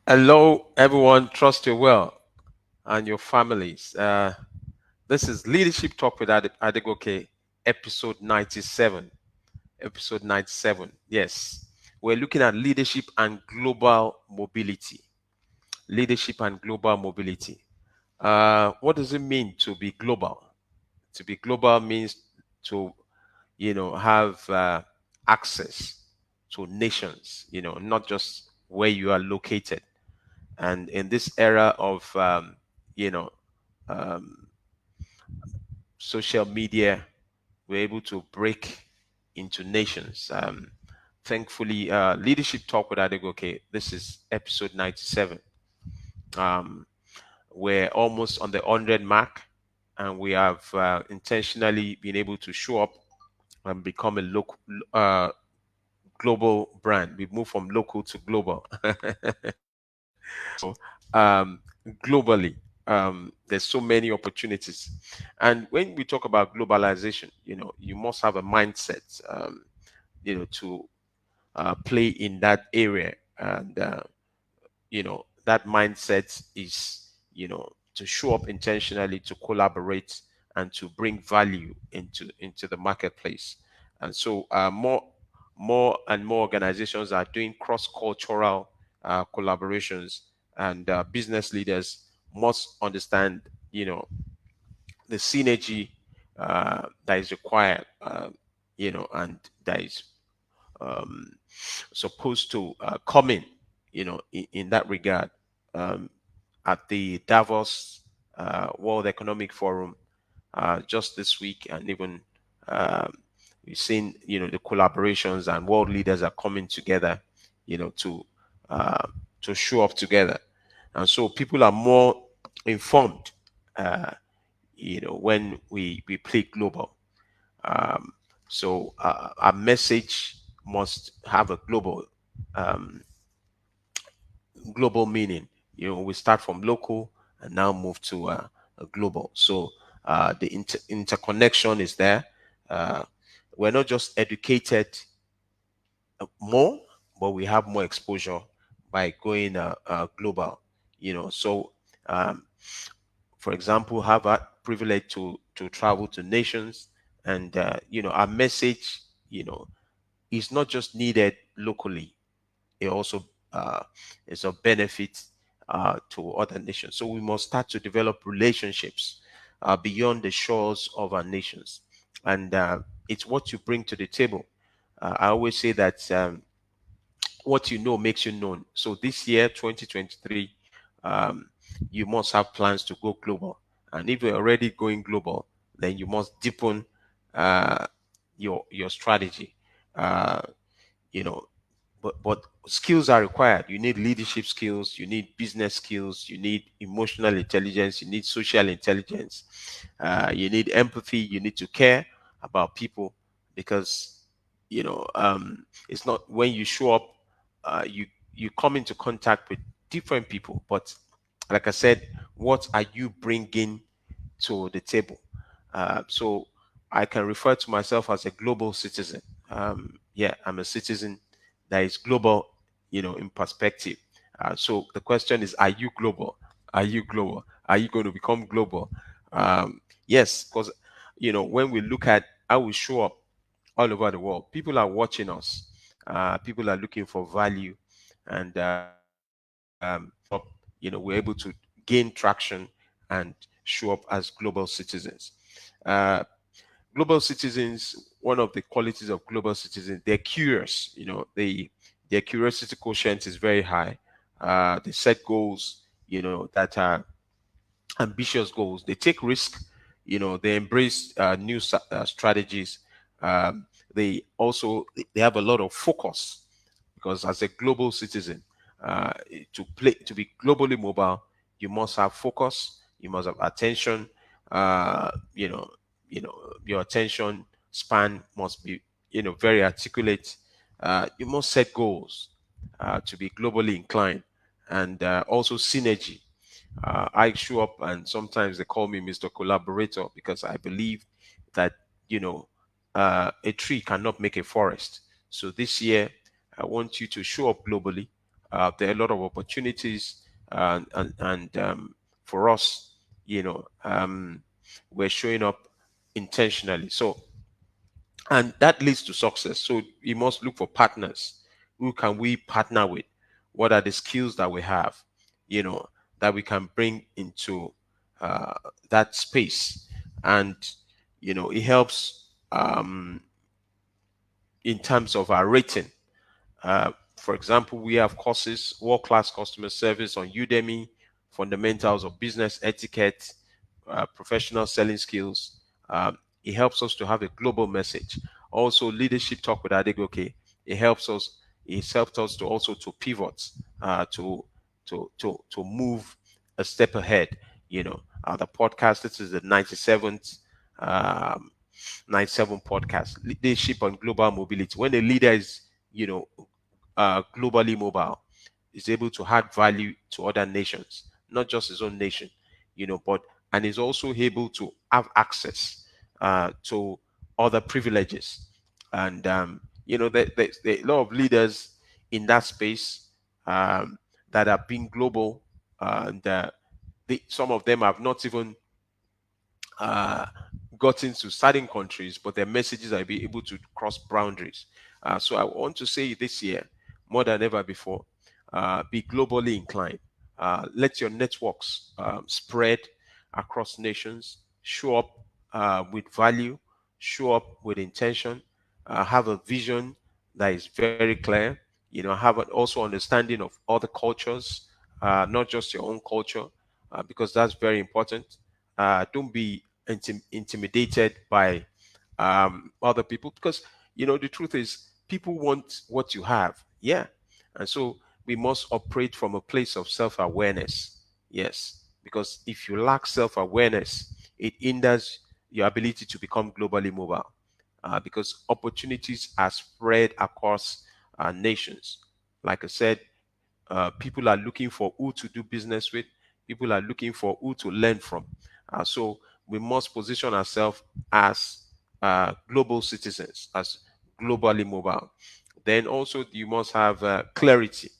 Hello, everyone. Trust you well and your families. This is Leadership Talk with Adegoke, episode 97. Episode 97. Yes, we're looking at leadership and global mobility. Leadership and global mobility. What does it mean to be global? To be global means to, have access to nations. Not just where you are located. And in this era of you know um, social media, we're able to break into nations. Thankfully, Leadership Talk with Adegoke, this is episode 97. um, we're almost on the 100 mark, and we have intentionally been able to show up and become a local global brand. We've moved from local to global. um, globally. There's so many opportunities, and when we talk about globalization, you must have a mindset, to play in that area, and that mindset is, to show up intentionally, to collaborate, and to bring value into the marketplace. And so, more and more organizations are doing cross-cultural collaborations, and business leaders must understand, the synergy that is required, and that is um, supposed to come in, in that regard. Um, at the Davos World Economic Forum just this week, and even um, we've seen, the collaborations, and world leaders are coming together, to show up together, and so people are more informed, uh, when we play global. Um, so our message must have a um, global meaning. We start from local and now move to a global. So the interconnection is there. Uh, we're not just educated more, but we have more exposure by going global. So um, for example, have that privilege to travel to nations, and our message, is not just needed locally, it also is of benefit to other nations. So we must start to develop relationships beyond the shores of our nations. And it's what you bring to the table. I always say that what you know makes you known. So this year, 2023, um, you must have plans to go global. And if you're already going global, then you must deepen uh, your strategy. Uh, you know, but skills are required. You need leadership skills, you need business skills, you need emotional intelligence, you need social intelligence, you need empathy, you need to care about people, because it's not when you show up, you come into contact with different people, but like I said, what are you bringing to the table? So I can refer to myself as a global citizen. Yeah, I'm a citizen that is global, in perspective. So the question is, are you global? Are you global? Are you going to become global? Yes, because, when we look at how we show up all over the world, people are watching us. People are looking for value, and we're able to gain traction and show up as global citizens. Uh, Global citizens, one of the qualities of global citizens, they're curious. Their curiosity quotient is very high. They set goals, that are ambitious goals. They take risk. They embrace new strategies. Um, they have a lot of focus, because as a global citizen, uh, to be globally mobile, you must have focus, you must have attention. uh, you know your attention span must be, very articulate. You must set goals to be globally inclined, and also synergy. I show up, and sometimes they call me Mr. Collaborator, because I believe that, you know a tree cannot make a forest. So this year, I want you to show up globally. There are a lot of opportunities, for us, we're showing up intentionally. So, and that leads to success. So we must look for partners. Who can we partner with? What are the skills that we have, you know, that we can bring into uh, that space? And it helps in terms of our rating. For example, we have courses, world-class customer service on Udemy, fundamentals of business etiquette, professional selling skills. It helps us to have a global message. Also, leadership talk with Adegoke. It helps us. It's helped us to also to pivot, to move a step ahead. The podcast. This is the 97th. Um, 97 podcast, leadership on global mobility. When a leader is, globally mobile, is able to add value to other nations, not just his own nation, but and is also able to have access to other privileges. And there are a lot of leaders in that space that have been global, and some of them have not even uh, got into certain countries, but their messages are be able to cross boundaries. So I want to say this year, more than ever before, be globally inclined. Let your networks spread across nations. Show up with value. Show up with intention. Have a vision that is very clear. Have an also understanding of other cultures, not just your own culture, because that's very important. Don't be intimidated by other people, because the truth is people want what you have. Yeah. And so we must operate from a place of self-awareness. Yes, because if you lack self-awareness, it hinders your ability to become globally mobile, because opportunities are spread across nations. Like I said, people are looking for who to do business with. People are looking for who to learn from. So we must position ourselves as global citizens, as globally mobile. Then also you must have clarity.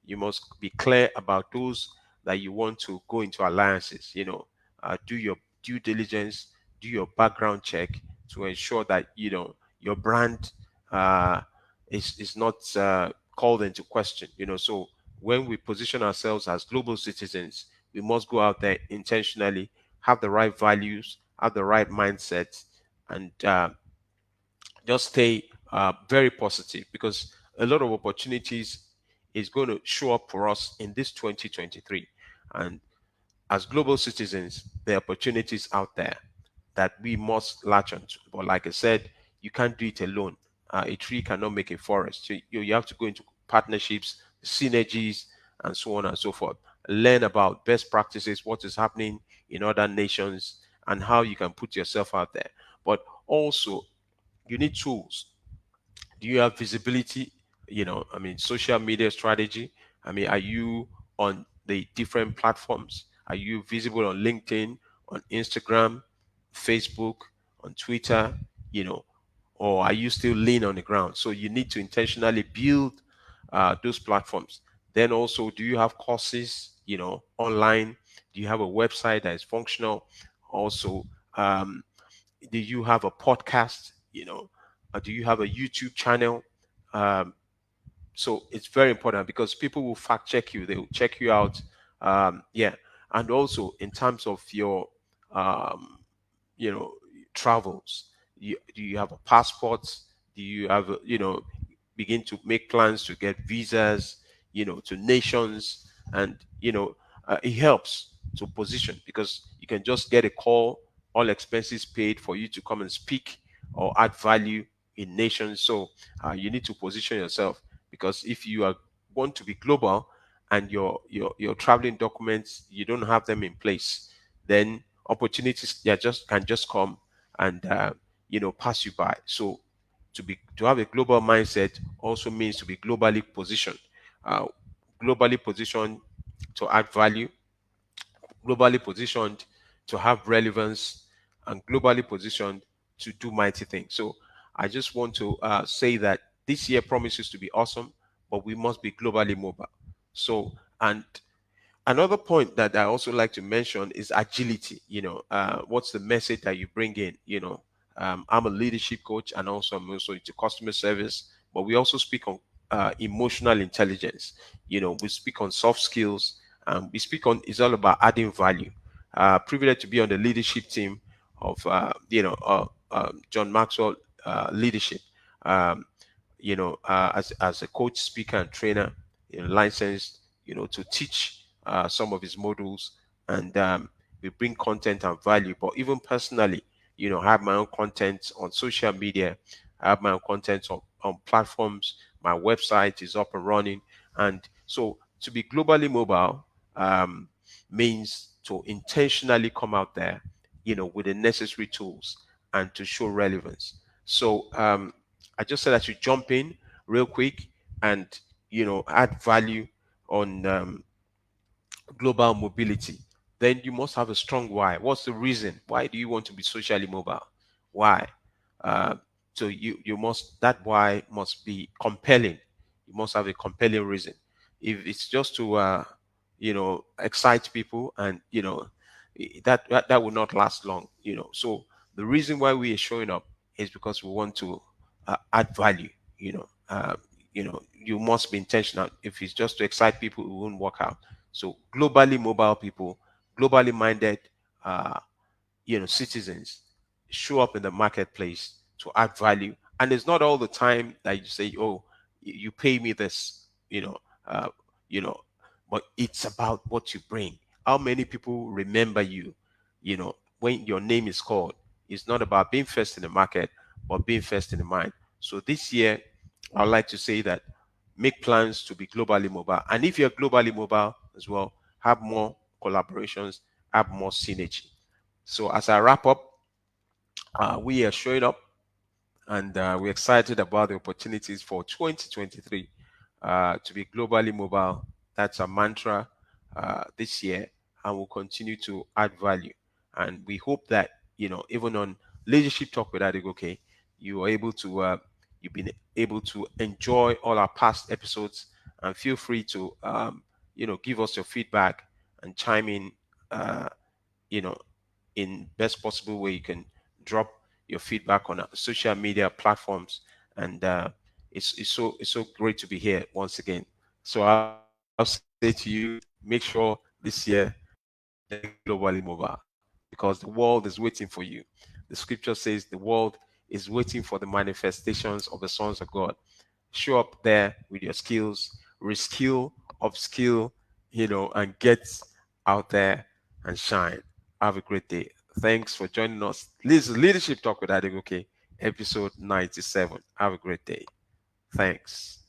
You must be clear about those that you want to go into alliances. Do your due diligence, do your background check to ensure that your brand is not called into question. So when we position ourselves as global citizens, we must go out there intentionally, have the right values, have the right mindset, and just stay very positive, because a lot of opportunities is going to show up for us in this 2023. And as global citizens, there are opportunities out there that we must latch onto. But like I said, you can't do it alone. A tree cannot make a forest. So you have to go into partnerships, synergies, and so on and so forth. Learn about best practices, what is happening in other nations, and how you can put yourself out there. But also, you need tools. Do you have visibility? Social media strategy. Are you on the different platforms? Are you visible on LinkedIn, on Instagram, Facebook, on Twitter? You know, or are you still lean on the ground? So you need to intentionally build those platforms. Then also, do you have courses, online? Do you have a website that is functional? Also, do you have a podcast? Do you have a YouTube channel? Um, so it's very important, because people will fact check you. They will check you out. Yeah. And also in terms of your um, you know travels, do you have a passport? Do you have begin to make plans to get visas to nations? And it helps to position, because you can just get a call, all expenses paid, for you to come and speak or add value in nations. So you need to position yourself, because if you are want to be global, and your traveling documents, you don't have them in place, then opportunities, yeah, just can just come and pass you by. So to have a global mindset also means to be uh, globally positioned to add value, globally positioned to have relevance, and globally positioned to do mighty things. So I just want to say that this year promises to be awesome, but we must be globally mobile. So, and another point that I also like to mention is agility. What's the message that you bring in? I'm a leadership coach, and also I'm also into customer service, but we also speak on emotional intelligence. We speak on soft skills. We speak on, it's all about adding value. Privileged to be on the leadership team of John Maxwell leadership. Um, as a coach, speaker, and trainer, licensed, to teach some of his modules, and we bring content and value. But even personally, I have my own content on social media. I have my own content on platforms. My website is up and running, and so to be globally mobile um, means to intentionally come out there, with the necessary tools and to show relevance. So I just said that you jump in real quick and add value on global mobility. Then you must have a strong why. What's the reason? Why do you want to be socially mobile? Why? Uh, so you must, that why must be compelling. You must have a compelling reason. If it's just to excite people, and that will not last long. So the reason why we are showing up is because we want to add value. You must be intentional. If it's just to excite people, it won't work out. So globally mobile people, globally minded, uh, citizens show up in the marketplace to add value. And it's not all the time that you say, "Oh, you pay me this," uh, you know, but it's about what you bring. How many people remember you? When your name is called, it's not about being first in the market, but being first in the mind. So this year, I'd like to say that make plans to be globally mobile. And if you're globally mobile as well, have more collaborations, have more synergy. So as I wrap up, we are showing up, and we're excited about the opportunities for 2023 to be globally mobile. That's a mantra this year, and we'll continue to add value. And we hope that, even on Leadership Talk with Adegoke, you are able to, you've been able to enjoy all our past episodes, and feel free to, give us your feedback and chime in, you know, in best possible way. You can drop your feedback on our social media platforms, and it's so great to be here once again. So I'll say to you, make sure this year you get globally mobile, because the world is waiting for you. The scripture says the world is waiting for the manifestations of the sons of God. Show up there with your skills, reskill, upskill, and get out there and shine. Have a great day. Thanks for joining us. This is Leadership Talk with Adegoke, episode 97. Have a great day. Thanks.